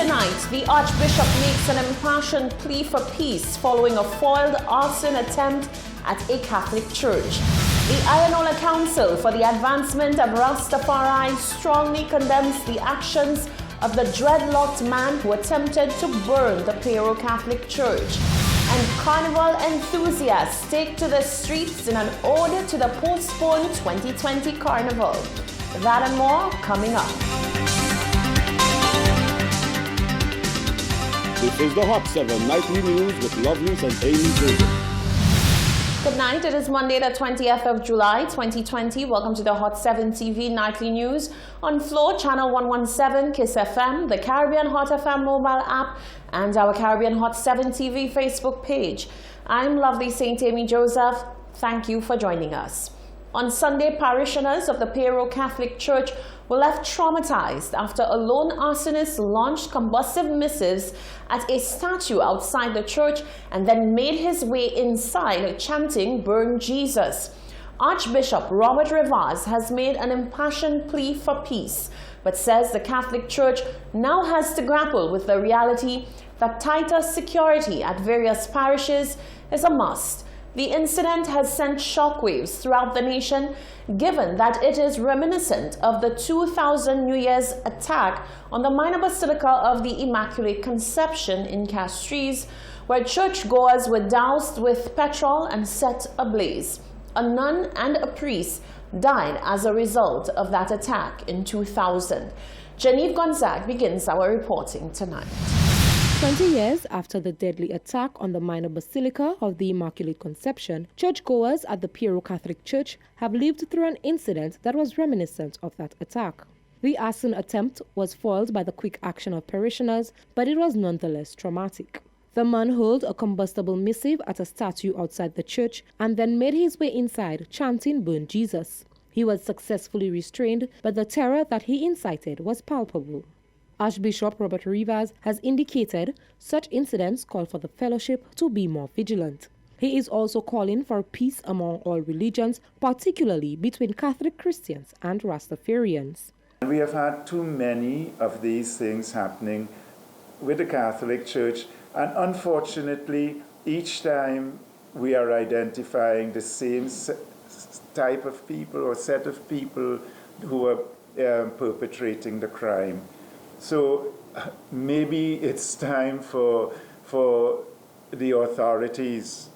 night, the Archbishop makes an impassioned plea for peace following a foiled arson attempt at a Catholic church. The Ayanola Council for the Advancement of Rastafari strongly condemns the actions of the dreadlocked man who attempted to burn the Peru Catholic Church. And carnival enthusiasts take to the streets in an ode to the postponed 2020 carnival. That and more coming up. This is the Hot 7 Nightly News with Loveless and Amy Joseph. Good night. It is Monday, the 20th of July, 2020. Welcome to the Hot 7 TV Nightly News on Flow, Channel 117, Kiss FM, the Caribbean Hot FM mobile app, and our Caribbean Hot 7 TV Facebook page. I'm lovely St. Amy Joseph. Thank you for joining us. On Sunday, parishioners of the Peru Catholic Church were left traumatized after a lone arsonist launched combustive missives at a statue outside the church and then made his way inside chanting, "Burn Jesus." Archbishop Robert Rivas has made an impassioned plea for peace, but says the Catholic Church now has to grapple with the reality that tighter security at various parishes is a must. The incident has sent shockwaves throughout the nation, given that it is reminiscent of the 2000 New Year's attack on the minor basilica of the Immaculate Conception in Castries, where churchgoers were doused with petrol and set ablaze. A nun and a priest died as a result of that attack in 2000. Genevieve Gonzague begins our reporting tonight. 20 years after the deadly attack on the minor basilica of the Immaculate Conception, churchgoers at the Peru Catholic Church have lived through an incident that was reminiscent of that attack. The arson attempt was foiled by the quick action of parishioners, but it was nonetheless traumatic. The man hurled a combustible missive at a statue outside the church and then made his way inside, chanting, "Burn Jesus." He was successfully restrained, but the terror that he incited was palpable. Archbishop Robert Rivas has indicated such incidents call for the fellowship to be more vigilant. He is also calling for peace among all religions, particularly between Catholic Christians and Rastafarians. We have had too many of these things happening with the Catholic Church, and unfortunately, each time we are identifying the same type of people or set of people who are perpetrating the crime. So maybe it's time for the authorities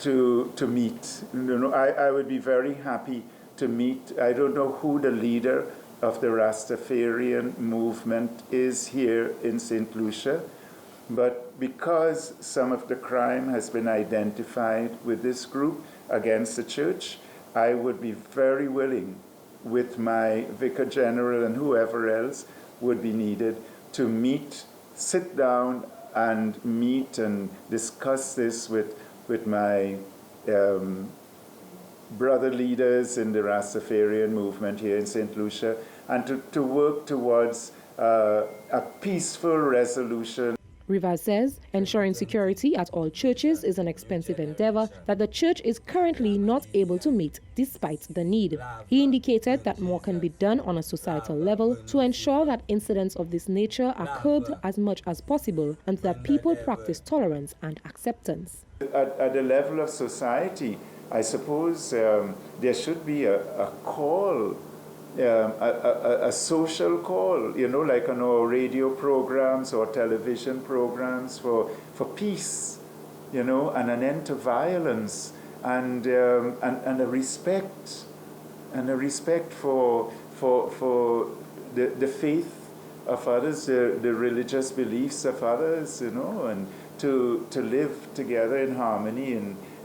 to meet. You know, I would be very happy to meet. I don't know who the leader of the Rastafarian movement is here in St. Lucia, but because some of the crime has been identified with this group against the church, I would be very willing, with my Vicar General and whoever else would be needed, to meet, sit down and meet and discuss this with my brother leaders in the Rastafarian movement here in St. Lucia, and to work towards a peaceful resolution. Rivas says ensuring security at all churches is an expensive endeavor that the church is currently not able to meet despite the need. He indicated that more can be done on a societal level to ensure that incidents of this nature are curbed as much as possible and that people practice tolerance and acceptance. At the level of society, I suppose there should be a call, a social call, you know, like on our radio programs or television programs for peace, you know, and an end to violence, and a respect for the faith of others, the religious beliefs of others, you know, and to live together in harmony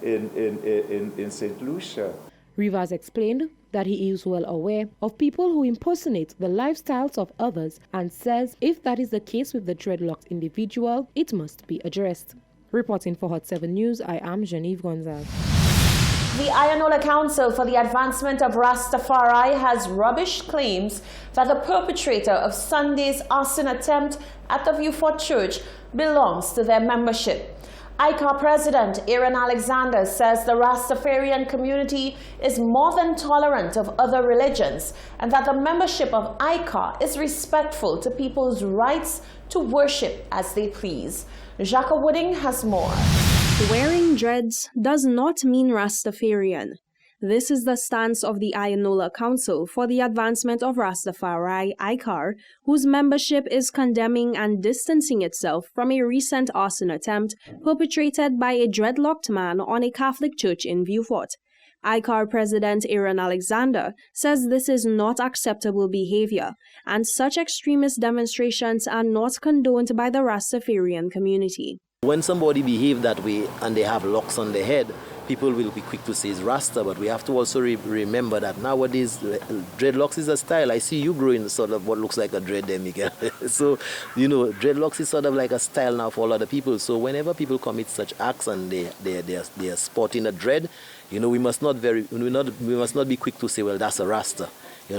in St. Lucia. Rivas explained that he is well aware of people who impersonate the lifestyles of others and says if that is the case with the dreadlocked individual, it must be addressed. Reporting for Hot 7 News, I am Genevieve Gonzague. The Ayanola Council for the Advancement of Rastafari has rubbished claims that the perpetrator of Sunday's arson attempt at the Vieux Fort Church belongs to their membership. ICAR President Aaron Alexander says the Rastafarian community is more than tolerant of other religions and that the membership of ICAR is respectful to people's rights to worship as they please. Jacques Wooding has more. Wearing dreads does not mean Rastafarian. This is the stance of the Ayanola Council for the Advancement of Rastafari, ICAR, whose membership is condemning and distancing itself from a recent arson attempt perpetrated by a dreadlocked man on a Catholic church in Beaufort. ICAR President Aaron Alexander says this is not acceptable behavior, and such extremist demonstrations are not condoned by the Rastafarian community. When somebody behave that way and they have locks on their head, people will be quick to say it's Rasta, but we have to also remember that nowadays dreadlocks is a style. I see you growing sort of what looks like a dread there, Miguel. So, dreadlocks is sort of like a style now for a lot of people. So whenever people commit such acts and they are sporting a dread, we must not be quick to say, well, that's a Rasta.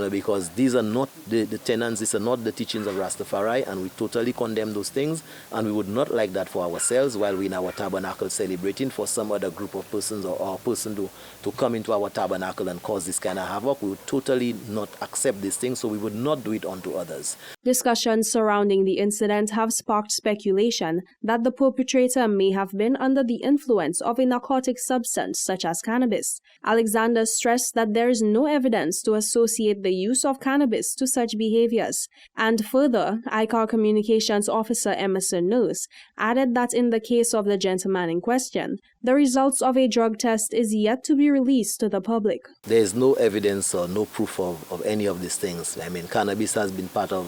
Because these are not the tenets, these are not the teachings of Rastafari, and we totally condemn those things, and we would not like that for ourselves while we're in our tabernacle celebrating for some other group of persons or a person to come into our tabernacle and cause this kind of havoc. We would totally not accept these things, so we would not do it onto others. Discussions surrounding the incident have sparked speculation that the perpetrator may have been under the influence of a narcotic substance such as cannabis. Alexander stressed that there is no evidence to associate the use of cannabis to such behaviors. And further, ICAR Communications Officer Emerson Nurse added that in the case of the gentleman in question, the results of a drug test is yet to be released to the public. There is no evidence or no proof of any of these things. I mean, cannabis has been part of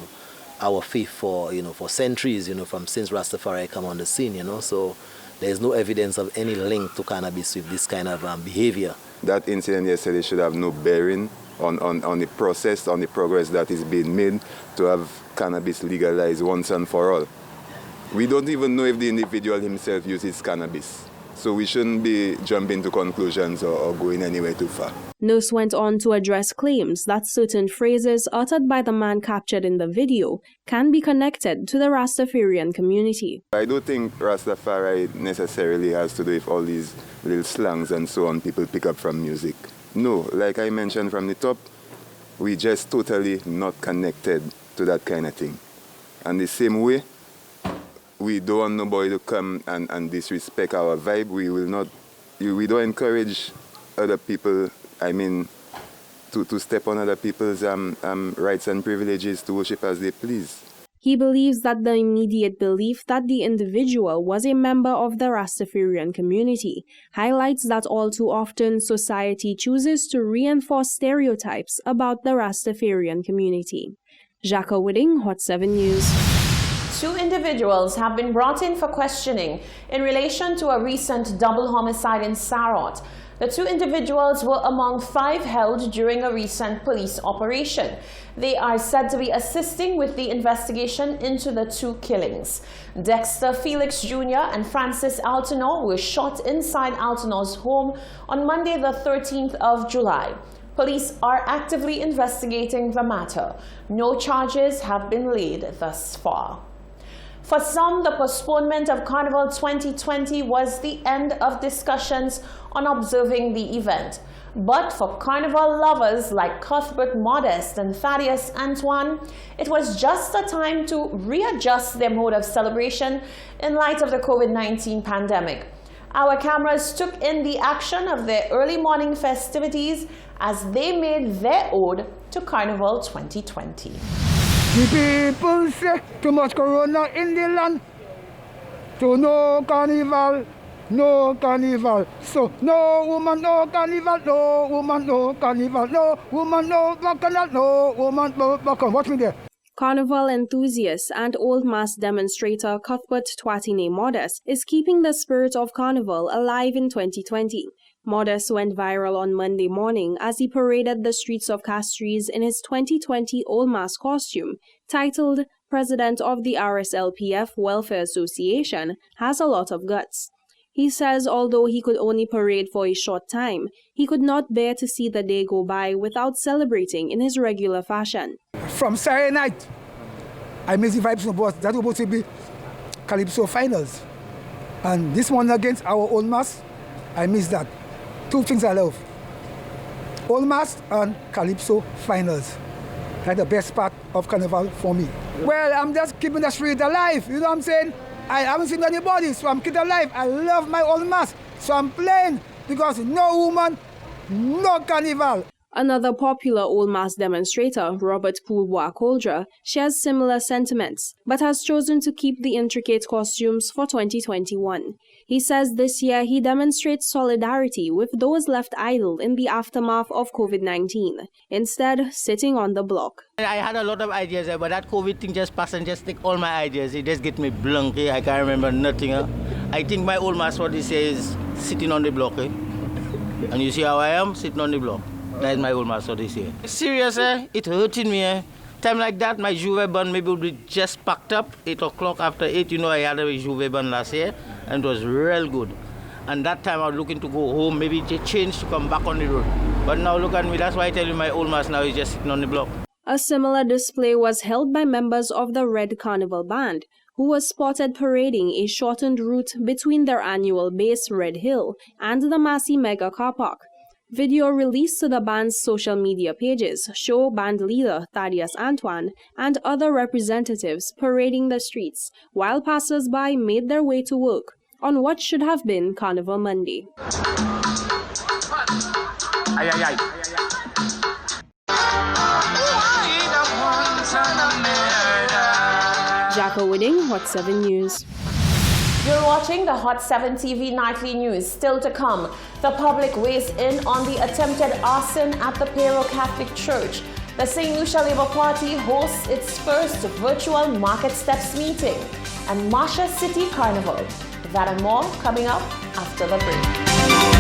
our faith for centuries, since Rastafari come on the scene, so there is no evidence of any link to cannabis with this kind of behavior. That incident yesterday should have no bearing on the process, on the progress that is being made to have cannabis legalized once and for all. We don't even know if the individual himself uses cannabis, so we shouldn't be jumping to conclusions or going anywhere too far. Nurse went on to address claims that certain phrases uttered by the man captured in the video can be connected to the Rastafarian community. I don't think Rastafari necessarily has to do with all these little slangs and so on people pick up from music. No, like I mentioned from the top, we just totally not connected to that kind of thing. And the same way, we don't want nobody to come and disrespect our vibe. We don't encourage other people, to step on other people's rights and privileges to worship as they please. He believes that the immediate belief that the individual was a member of the Rastafarian community highlights that all too often society chooses to reinforce stereotypes about the Rastafarian community. Jacques Wooding, Hot 7 News. 2 individuals have been brought in for questioning in relation to a recent double homicide in Sarot. The 2 individuals were among 5 held during a recent police operation. They are said to be assisting with the investigation into the 2 killings. Dexter Felix Jr. and Francis Altenor were shot inside Altenor's home on Monday the 13th of July. Police are actively investigating the matter. No charges have been laid thus far. For some, the postponement of Carnival 2020 was the end of discussions on observing the event. But for Carnival lovers like Cuthbert Modest and Thaddeus Antoine, it was just a time to readjust their mode of celebration in light of the COVID-19 pandemic. Our cameras took in the action of their early morning festivities as they made their ode to Carnival 2020. The people say too much corona in the land, so no carnival, no carnival. So no woman, no carnival, no woman, no carnival, no woman, no bacchanal, no woman, no bacchanal. Watch me there. Carnival enthusiast and Old Mass demonstrator Cuthbert Twatine Modest is keeping the spirit of Carnival alive in 2020. Modest went viral on Monday morning as he paraded the streets of Castries in his 2020 Old Mass costume, titled President of the RSLPF Welfare Association Has a Lot of Guts. He says although he could only parade for a short time, he could not bear to see the day go by without celebrating in his regular fashion. From Saturday night, I miss the vibes no boss. That was supposed to be Calypso finals. And this one against our Old Mass, I miss that. Two things I love. Old Mass and Calypso finals. That's the best part of Carnival for me. Well, I'm just keeping the street alive, you know what I'm saying? I haven't seen anybody, so I'm keeping alive. I love my Old Mass, so I'm playing because no woman, no carnival. Another popular Old Mass demonstrator, Robert Poulbois Coldra, shares similar sentiments, but has chosen to keep the intricate costumes for 2021. He says this year he demonstrates solidarity with those left idle in the aftermath of COVID-19, instead sitting on the block. I had a lot of ideas, but that COVID thing just passed and just take all my ideas. It just get me blank. I can't remember nothing. I think my Old Mass, what he says, is sitting on the block. And you see how I am, sitting on the block. That is my Old Mass, what they say. Serious, it hurting me. Time like that, my Juve band maybe would be just packed up, 8 o'clock after 8. You know, I had a Juve band last year, and it was real good. And that time I was looking to go home, maybe change to come back on the road. But now look at me, that's why I tell you my Old Mass now is just sitting on the block. A similar display was held by members of the Red Carnival Band, who was spotted parading a shortened route between their annual base, Red Hill, and the Massey Mega Car Park. Video released to the band's social media pages show band leader Thaddeus Antoine and other representatives parading the streets, while passers-by made their way to work on what should have been Carnival Monday. Jacko Wooding, Hot 7 News. You're watching the Hot 7 TV Nightly News. Still to come, the public weighs in on the attempted arson at the Pero Catholic Church. The St. Lucia Labour Party hosts its first virtual Market Steps meeting. And Masha City Carnival. That and more coming up after the break.